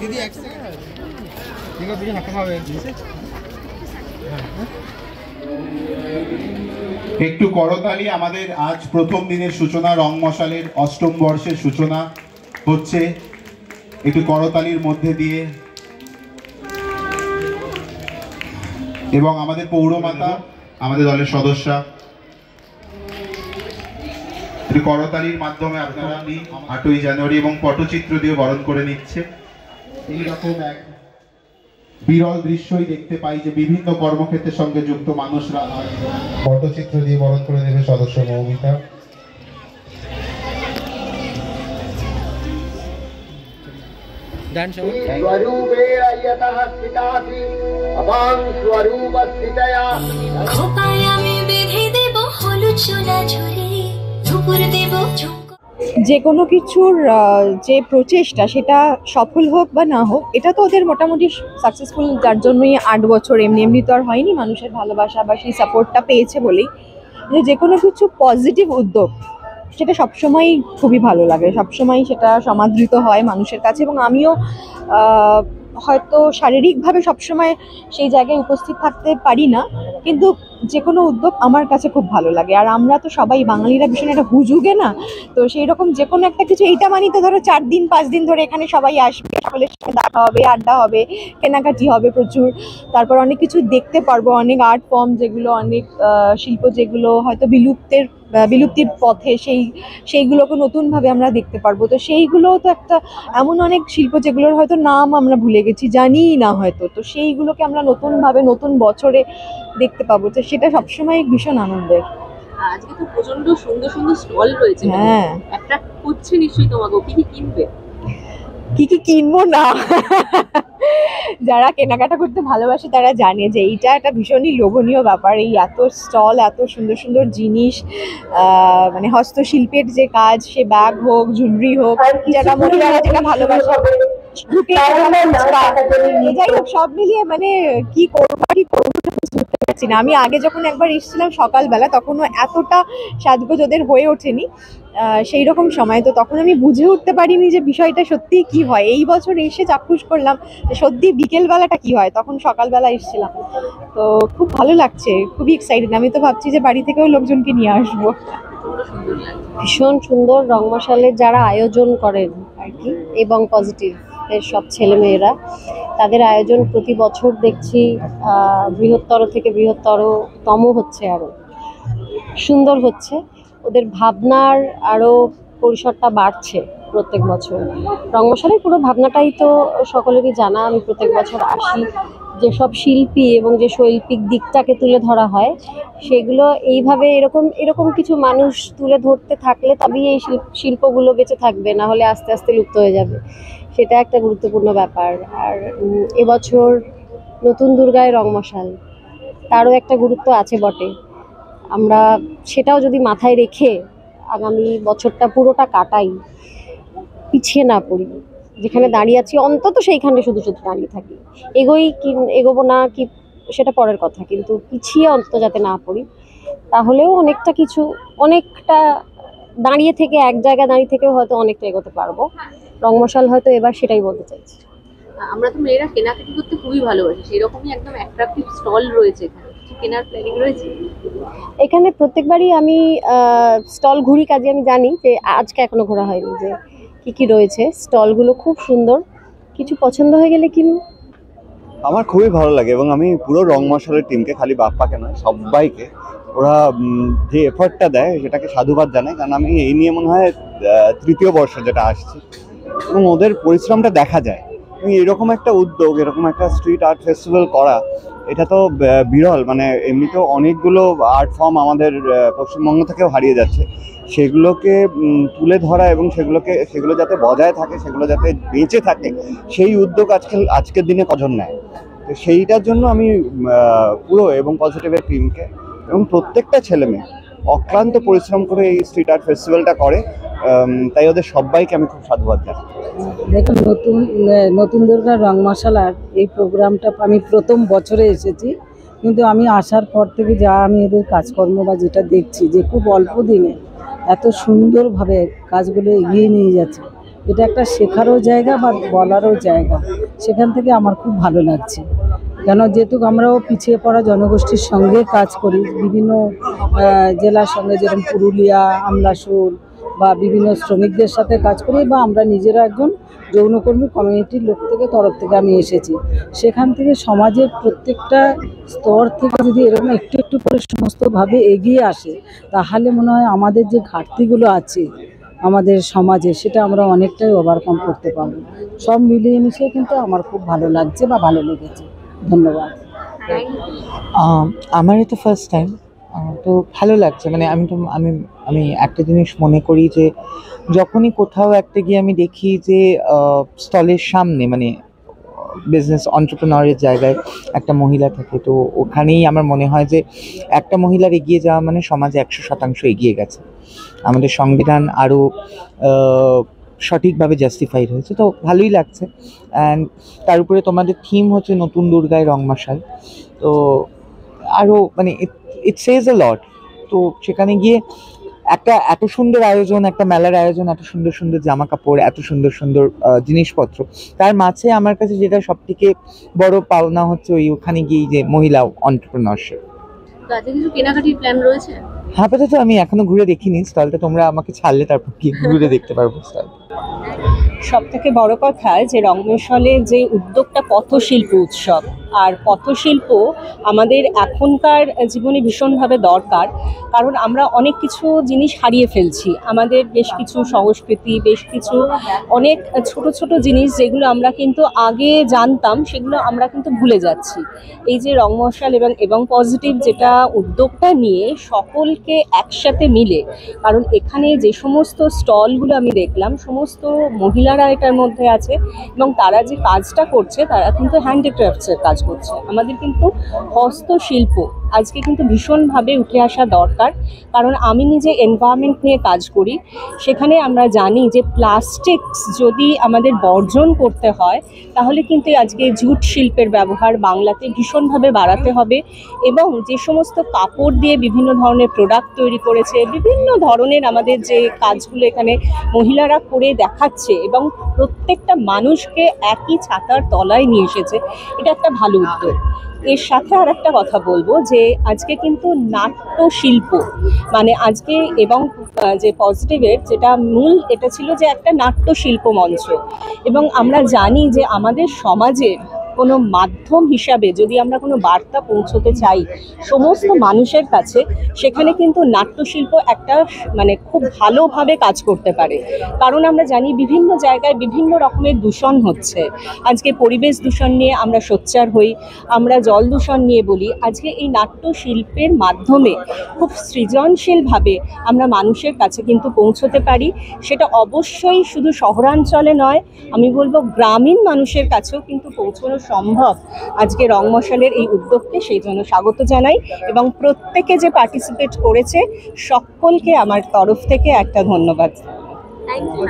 দিদি এক সেকেন্ড দিদি হাতে হবে একটু করতালি। আমাদের আজ প্রথম দিনের সূচনা, রং মশালের অষ্টম বর্ষের সূচনা হচ্ছে, একটু করতালির মধ্যে দিয়ে। এবং আমাদের পৌরমাতা, আমাদের দলের সদস্যা, একটু করতালির মাধ্যমে আপনারা 8ই জানুয়ারি এবং পটচিত্র দিয়ে বরণ করে নিচ্ছে। এইরকম এক বিরল দৃশ্যই দেখতে পাই যে বিভিন্ন কর্মক্ষেত্রের সঙ্গে যুক্ত মানুষরা পটচিত্র দিয়ে বরণ করে নেবে সদস্য মৌমিতা। যে কোনো কিছুর যে প্রচেষ্টা সেটা সফল হোক বা না হোক, এটা তো ওদের মোটামুটি সাকসেসফুল, যার জন্যই 8 বছর এমনি এমনি তো আর হয়নি, মানুষের ভালোবাসা বা সেই সাপোর্টটা পেয়েছে বলেই। যে কোনো কিছু পজিটিভ উদ্যোগ সেটা সবসময়ই খুবই ভালো লাগে, সবসময় সেটা সমাদৃত হয় মানুষের কাছে। এবং আমিও হয়তো শারীরিকভাবে সবসময় সেই জায়গায় উপস্থিত থাকতে পারি না, কিন্তু যে কোনো উদ্যোগ আমার কাছে খুব ভালো লাগে। আর আমরা তো সবাই বাঙালিরা ভীষণ একটা হুজুগে না, তো সেই রকম যে কোনো একটা কিছু, এইটা মানি তো ধরো 4 দিন 5 দিন ধরে এখানে সবাই আসবে, সকলের সাথে দেখা হবে, আড্ডা হবে, কেনাকাটি হবে প্রচুর, তারপর অনেক কিছু দেখতে পারবো, অনেক আর্ট ফর্ম যেগুলো, অনেক শিল্প যেগুলো হয়তো বিলুপ্তির পথে, সেইগুলোকে নতুনভাবে আমরা দেখতে পারবো। তো সেইগুলোও তো একটা এমন অনেক শিল্প যেগুলোর হয়তো নাম আমরা ভুলে গেছি, জানিই না হয়তো, তো সেইগুলোকে আমরা নতুনভাবে নতুন বছরে দেখতে পাবো, তো সেটা সবসময় ভীষণ আনন্দের। আজকে তো প্রচন্ড সুন্দর সুন্দর স্টল রয়েছে, হ্যাঁ, অ্যাট্রাক্ট করছে নিশ্চয়ই তোমাকে। কি কি কিনবে? কি কিনবো না, যারা কেনাকাটা করতে ভালোবাসে তারা জানে যে এইটা একটা ভীষণই লোভনীয় ব্যাপার। এই এত স্টল, এত সুন্দর সুন্দর জিনিস, মানে হস্তশিল্পের যে কাজ, সে ব্যাগ হোক, জুয়েলারি হোক, যারা মহিলারা যেটা ভালোবাসে, যাই হোক, সব মিলিয়ে মানে কি করবো বুঝতে পারছি না। আমি আগে যখন একবার এসেছিলাম সকালবেলা, তখনও এতটা সাজগোজ ওদের হয়ে ওঠেনি সেই রকম সময়, তো তখন আমি বুঝে উঠতে পারিনি যে বিষয়টা সত্যি কি হয়। এই বছর এসে চাক্ষুষ করলাম যে সত্যি বিকেলবেলাটা কি হয়, তখন সকালবেলা এসেছিলাম, তো খুব ভালো লাগছে, খুবই এক্সাইটেড। আমি তো ভাবছি যে বাড়ি থেকেও লোকজনকে নিয়ে আসবো। ভীষণ সুন্দর রং মশালের যারা আয়োজন করেন আর কি, এবং পজিটিভ এর সব ছেলেমেয়েরা, তাদের আয়োজন প্রতি বছর দেখছি বৃহত্তর থেকে বৃহত্তরতম হচ্ছে, আরও সুন্দর হচ্ছে। ওদের ভাবনার আরও পরিসরটা বাড়ছে প্রত্যেক বছর। রংমশালের পুরো ভাবনাটাই তো সকলেরই জানা। আমি প্রত্যেক বছর আসি, যেসব শিল্পী এবং যে শৈল্পিক দিকটাকে তুলে ধরা হয়, সেগুলো এইভাবে এরকম কিছু মানুষ তুলে ধরতে থাকলে তবেই এই শিল্পগুলো বেঁচে থাকবে, না হলে আস্তে আস্তে লুপ্ত হয়ে যাবে। সেটা একটা গুরুত্বপূর্ণ ব্যাপার। আর এবছর নতুন দুর্গায় রংমশাল, তারও একটা গুরুত্ব আছে বটে। আমরা সেটাও যদি মাথায় রেখে আগামী বছরটা পুরোটা কাটাই, পিছিয়ে না পড়ি, যেখানে দাঁড়িয়ে আছি অন্তত সেইখানে শুধু দাঁড়িয়ে থাকি, এগোবো না কি সেটা পরের কথা, কিন্তু পিছিয়ে অন্তত যাতে না পড়ি, তাহলেও অনেকটা দাঁড়িয়ে থেকে, এক জায়গায় দাঁড়িয়ে থেকেও হয়তো অনেকটা এগোতে পারবো। রংমশাল হয়তো এবার সেটাই বলতে চাইছি। আমরা তো মেয়েরা কেনাকাটি করতে খুবই ভালোবাসি, সেরকমই একদম অ্যাট্রাকটিভ স্টল রয়েছে এখানে, কেনার প্ল্যানিং রয়েছে? এখানে প্রত্যেকবারই আমি স্টল ঘুরি, কাজে আমি জানি যে আজকে এখনো ঘোরা হয়নি যে কি রয়েছে। স্টলগুলো খুব সুন্দর, কিছু পছন্দ হয়ে গেলে কিনবো। আমার খুবই ভালো লাগে, এবং আমি পুরো রং মশালের টিমকে, খালি বাপ্পাকে নয় সবাইকে, ওরা যে এফার্টটা দেয় সেটাকে সাধুবাদ জানাই। কারণ আমি এই নিয়ে মনে হয় 3য় বর্ষ যেটা আসছে, এবং ওদের পরিশ্রমটা দেখা যায়। এরকম একটা উদ্যোগ, এরকম একটা স্ট্রিট আর্ট ফেস্টিভ্যাল করা, এটা তো বিরল। মানে এমনিতেও অনেকগুলো আর্ট ফর্ম আমাদের পশ্চিমবঙ্গ থেকেও হারিয়ে যাচ্ছে, সেগুলোকে তুলে ধরা এবং সেগুলো যাতে বজায় থাকে, সেগুলো যাতে বেঁচে থাকে, সেই উদ্যোগ আজকের দিনে কজন নেয়। তো সেইটার জন্য আমি পুরো এবং পজিটিভের টিমকে এবং প্রত্যেকটা ছেলেমেয়ে অক্লান্ত পরিশ্রম করে এই স্ট্রিট আর্ট ফেস্টিভ্যালটা করে, তাই ওদের সবাইকে আমি খুব সাধুবাদ জানাই। দেখুন, নতুন দুর্গা রং মশালার এই প্রোগ্রামটা আমি প্রথম বছরে এসেছি, কিন্তু আমি আসার পর থেকে যা আমি এদের কাজকর্ম বা যেটা দেখছি যে খুব অল্প দিনে এত সুন্দরভাবে কাজগুলো এগিয়ে নিয়ে যাচ্ছে, এটা একটা শেখারও জায়গা বা বলারও জায়গা। সেখান থেকে আমার খুব ভালো লাগছে, কেন যেহেতু আমরাও পিছিয়ে পড়া জনগোষ্ঠীর সঙ্গে কাজ করি, বিভিন্ন জেলার সঙ্গে, যেরকম পুরুলিয়া, আমলাসোল বা বিভিন্ন শ্রমিকদের সাথে কাজ করি, বা আমরা নিজেরা একজন যৌনকর্মী কমিউনিটির লোক থেকে তরফ থেকে আমি এসেছি। সেখান থেকে সমাজের প্রত্যেকটা স্তর থেকে যদি এরকম একটু একটু করে সমস্তভাবে এগিয়ে আসে, তাহলে মনে হয় আমাদের যে ঘাটতিগুলো আছে আমাদের সমাজে, সেটা আমরা অনেকটাই ওভারকাম করতে পারবো। সব মিলিয়ে মিশিয়ে কিন্তু আমার খুব ভালো লাগছে বা ভালো লেগেছে। ধন্যবাদ। আমার এটা ফার্স্ট টাইম, তো ভালো লাগছে। মানে আমি একটা জিনিস মনে করি যে যখনই কোথাও একটা গিয়ে আমি দেখি যে স্টলের সামনে মানে বিজনেস এন্টারপ্রেনারের জায়গায় একটা মহিলা থাকে, তো ওখানেই আমার মনে হয় যে একটা মহিলার এগিয়ে যাওয়া মানে সমাজে 100% এগিয়ে গেছে। আমাদের সংবিধান আরও সঠিকভাবে জাস্টিফাইড হয়েছে, তো ভালোই লাগছে। অ্যান্ড তার উপরে তোমাদের থিম হচ্ছে নতুন দুর্গায় রংমশাল, তো আরও মানে ইট সেজ এ লট। তো সেখানে গিয়ে একটা এত সুন্দর আয়োজন, একটা মেলার আয়োজন, এত সুন্দর সুন্দর জামা কাপড়, এত সুন্দর সুন্দর জিনিসপত্র, তার মাঝে আমার কাছে যেটা সবথেকে বড় পাওনা হচ্ছে ওখানে গিয়ে যে মহিলা এন্টারপ্রেনারশিপ। আজকে কিছু কেনাকাটির প্ল্যান রয়েছে? আপাতত আমি এখনো ঘুরে দেখিনি স্টলটা, তোমরা আমাকে ছাড়লে তারপর কি ঘুরে দেখতে পারবো স্টল। সব থেকে বড় কথা যে রংমশালে যে উদ্যোগটা পথশিল্প উৎসব, আর পথশিল্প আমাদের এখনকার জীবনে ভীষণভাবে দরকার, কারণ আমরা অনেক কিছু জিনিস হারিয়ে ফেলছি। আমাদের বেশ কিছু সংস্কৃতি, বেশ কিছু অনেক ছোট ছোট জিনিস যেগুলো আমরা কিন্তু আগে জানতাম, সেগুলো আমরা কিন্তু ভুলে যাচ্ছি। এই যে রংমশাল এবং পজিটিভ যেটা উদ্যোগটা নিয়ে সকলকে একসাথে মিলে, কারণ এখানে যে সমস্ত স্টলগুলো আমি দেখলাম সমস্ত মহিলারা এটার মধ্যে আছে, এবং তারা যে কাজটা করছে তারা কিন্তু হ্যান্ডিক্রাফটসের কাজ করছে। আমাদের কিন্তু হস্তশিল্প আজকে কিন্তু ভীষণভাবে উঠে আসা দরকার, কারণ আমি নিজে এনভায়রনমেন্ট নিয়ে কাজ করি। সেখানে আমরা জানি যে প্লাস্টিক্স যদি আমাদের বর্জন করতে হয়, তাহলে কিন্তু আজকে জুট শিল্পের ব্যবহার বাংলাতে ভীষণভাবে বাড়াতে হবে, এবং যে সমস্ত কাপড় দিয়ে বিভিন্ন ধরনের প্রোডাক্ট তৈরি করেছে, বিভিন্ন ধরনের আমাদের যে কাজগুলো এখানে মহিলারা করে দেখাচ্ছে এবং প্রত্যেকটা মানুষকে একই ছাতার তলায় নিয়ে এসেছে, এটা একটা ভালো উদ্যোগ। এর সাথে আর একটা কথা বলবো যে আজকে কিন্তু নাট্যশিল্প মানে আজকে এবং যে পজিটিভের যেটা মূল এটা ছিল যে একটা নাট্যশিল্প মঞ্চ, এবং আমরা জানি যে আমাদের সমাজে কোনো মাধ্যম হিসাবে যদি আমরা কোনো বার্তা পৌঁছতে চাই সমস্ত মানুষের কাছে, সেখানে কিন্তু নাট্যশিল্প একটা মানে খুব ভালোভাবে কাজ করতে পারে। কারণ আমরা জানি বিভিন্ন জায়গায় বিভিন্ন রকমের দূষণ হচ্ছে। আজকে পরিবেশ দূষণ নিয়ে আমরা সোচ্চার হই, আমরা জল দূষণ নিয়ে বলি। আজকে এই নাট্যশিল্পের মাধ্যমে খুব সৃজনশীলভাবে আমরা মানুষের কাছে কিন্তু পৌঁছতে পারি। সেটা অবশ্যই শুধু শহরাঞ্চলে নয়, আমি বলবো গ্রামীণ মানুষের কাছেও কিন্তু পৌঁছানো সম্ভব। আজকে রংমশালের এই উদ্যোগকে সেই জন্য স্বাগত জানাই, এবং প্রত্যেকে যে পার্টিসিপেট করেছে সকলকে আমার তরফ থেকে একটা ধন্যবাদ। Thank you.